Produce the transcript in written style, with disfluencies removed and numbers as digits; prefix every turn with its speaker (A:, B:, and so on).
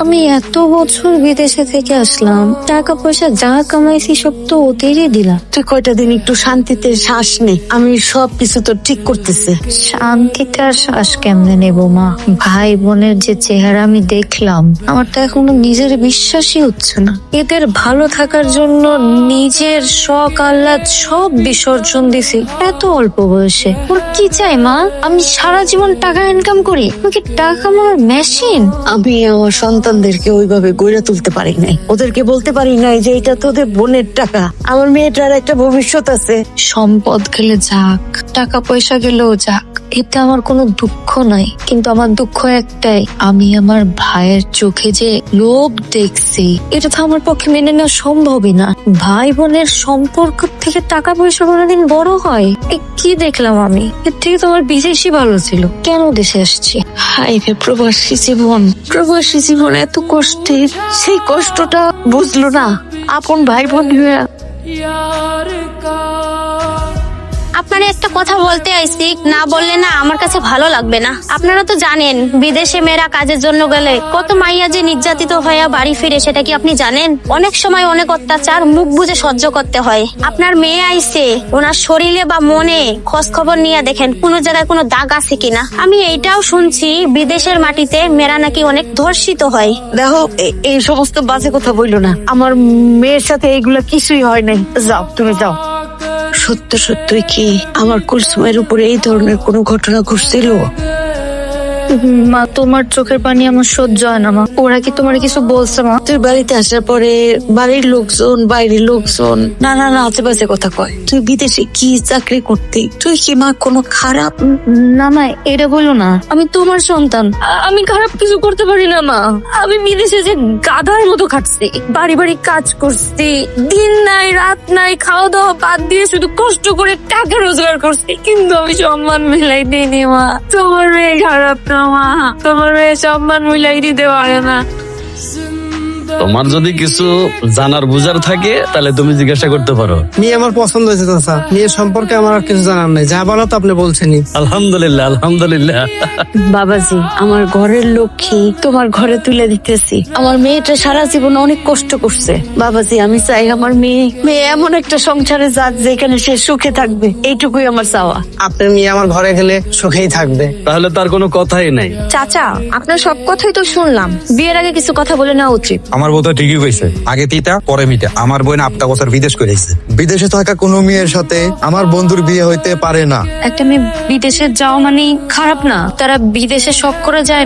A: আমি এত বছর বিদেশে থেকে আসলাম, টাকা পয়সা যা কামাইছি সব তো ওদেরই দিলাম।
B: তুই কয়টা দিন একটু শান্তিতে শ্বাস নে, আমি সব কিছু তো ঠিক করতেছি।
A: শান্তিতে আর শ্বাস কেমনে নেবো মা? ভাই বোনের যে চেহারা আমি দেখলাম, আমার তো এখনো নিজের বিশ্বাসই হচ্ছে না। এদের ভালো থাকার জন্য নিজের শখ আহ্লাদ সব বিসর্জন দিছি এত অল্প বয়সে। ওর কি চাই মা? আমি সারা জীবন টাকা ইনকাম করি, আমাকে টাকা আমার মেশিন।
B: আমি আমার সন্তানদেরকে ওইভাবে গড়ে তুলতে পারি নাই, ওদেরকে বলতে পারি নাই যে এটা তোদের বোনের টাকা। আমার মেয়েটার একটা ভবিষ্যৎ আছে।
A: সম্পদ গেলে যাক, টাকা পয়সা গেলেও যাক, এতে আমার কোনো দুঃখ নাই। কিন্তু আমার দুঃখ একটাই, আমি আমার ভাইয়ের চোখে যে লোভ দেখছি, এটা তো আমার পক্ষে মেনে নেওয়া সম্ভবই না। ভাই বোনের সম্পর্ক থেকে টাকা পয়সা কোনোদিন বড় হয়? এ কি দেখলাম আমি? এর থেকে তোমার বিদেশই ভালো ছিল। কেন দেশে আসছি?
B: হাই রে প্রবাসী জীবন, প্রবাসী জীবন এত কষ্টের, সেই কষ্টটা বুঝলো না আপন ভাই বোন হয়ে।
C: আপনারা একটা কথা বলতে আইছি, না বললে না আমার কাছে ভালো লাগবে না। আপনারা তো জানেন বিদেশে মেয়েরা কাজের জন্য গেলে কত মাইয়া যে নির্যাতিত হয়ে বাড়ি ফিরে, সেটা কি আপনি জানেন? অনেক সময় অনেক অত্যাচার মুখ বুজে সহ্য করতে হয়। আপনার মেয়ে আইছে, ওনার শরীরে বা মনে খোঁজ খবর নিয়ে দেখেন কোনো জায়গায় কোনো দাগ আছে কিনা। আমি এইটাও শুনছি বিদেশের মাটিতে মেয়েরা নাকি অনেক ধর্ষিত হয়।
B: দেখো এই সমস্ত বাজে কথা বললো না, আমার মেয়ের সাথে এগুলা কিছুই হয় নাই। যাও তুমি যাও। সত্য সত্যই কি আমার কুলসুমের উপরে এই ধরনের কোনো ঘটনা ঘটছিল?
A: মা, তোমার চোখের পানি আমার সহ্য হয় না মা। ওরা কি তোমার কিছু বলছে মা?
B: তুই বাড়িতে আসার পরে বাড়ির লোকজন বাইরের লোকজন নানা আশেপাশে কথা কয় তুই বিদেশে কি চাকরি করতে, তুই কি মা কোনো খারাপ?
A: না মা, এটা বলো না। আমি তোমার সন্তান, আমি খারাপ কিছু করতে পারি না মা। আমি বিদেশে যে গাধার মতো খাটছি, বাড়ি বাড়ি কাজ করছি, দিন নাই রাত নাই, খাওয়া দাওয়া বাদ দিয়ে শুধু কষ্ট করে টাকা রোজগার করছি, কিন্তু আমি সম্মান মিলাই দিইনি মা। তোমার মেয়ে খারাপ না মা, তোমার মেয়ে সম্মান মিলাই দিতে পারে না।
D: তোমার যদি কিছু জানার বুঝার থাকে তাহলে তুমি জিজ্ঞাসা করতে পারো।
E: মেয়ে আমার পছন্দ হয়েছে চাচা, মেয়ের সম্পর্কে আমার আর কিছু জানার নাই, যা বলো তো আপনি বলছেনই।
D: আলহামদুলিল্লাহ আলহামদুলিল্লাহ।
B: বাবাজি, আমার ঘরের লক্ষ্মী তোমার ঘরে তুলে দিতেছি। আমার মেয়েটা সারা জীবন অনেক কষ্ট করছে বাবাজি। আমি চাই আমার মেয়ে এমন একটা সংসারে যাক যেখানে সে সুখে থাকবে, এইটুকুই আমার চাওয়া।
E: আপনার মেয়ে আমার ঘরে গেলে সুখেই থাকবে।
D: তাহলে তার কোনো কথাই নাই।
A: চাচা, আপনার সব কথাই তো শুনলাম, বিয়ের আগে কিছু কথা বলে নেওয়া উচিত।
F: আমার বউ তো ঠিকই কইছে, আগে তিতা পরে মিটা। আমার বোন 8টা বছর বিদেশ করেছে।
G: বিদেশে থাকা কোনো মেয়ের সাথে আমার বন্ধুর বিয়ে হইতে পারে না।
A: একটা মেয়ে বিদেশে যাওয়া মানে খারাপ না, তারা বিদেশে শখ করে যায় না।